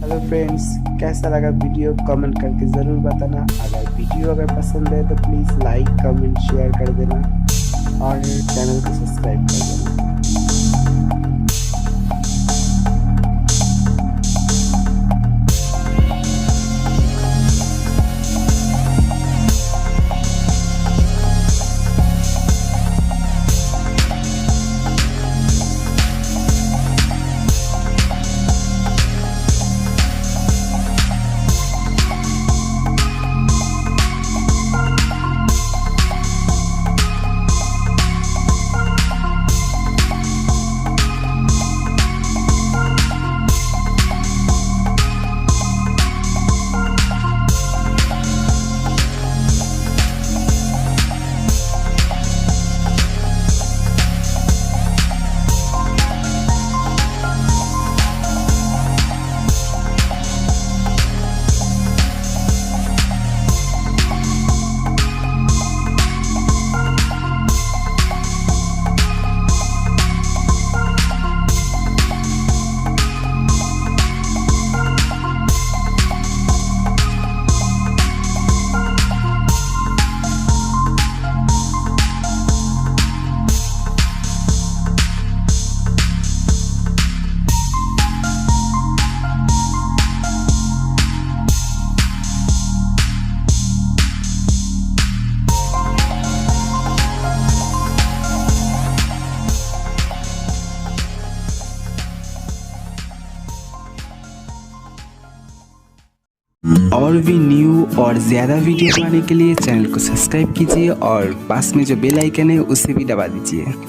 Hello friends, कैसा लगा video comment करके ज़रूर बताना। अगर पसंद है तो प्लीज़ लाइक कमेंट शेयर कर देना और चैनल को सब्सक्राइब कर देना। और भी न्यू और ज़्यादा वीडियो पाने के लिए चैनल को सब्सक्राइब कीजिए और पास में जो बेल आइकन है उसे भी दबा दीजिए।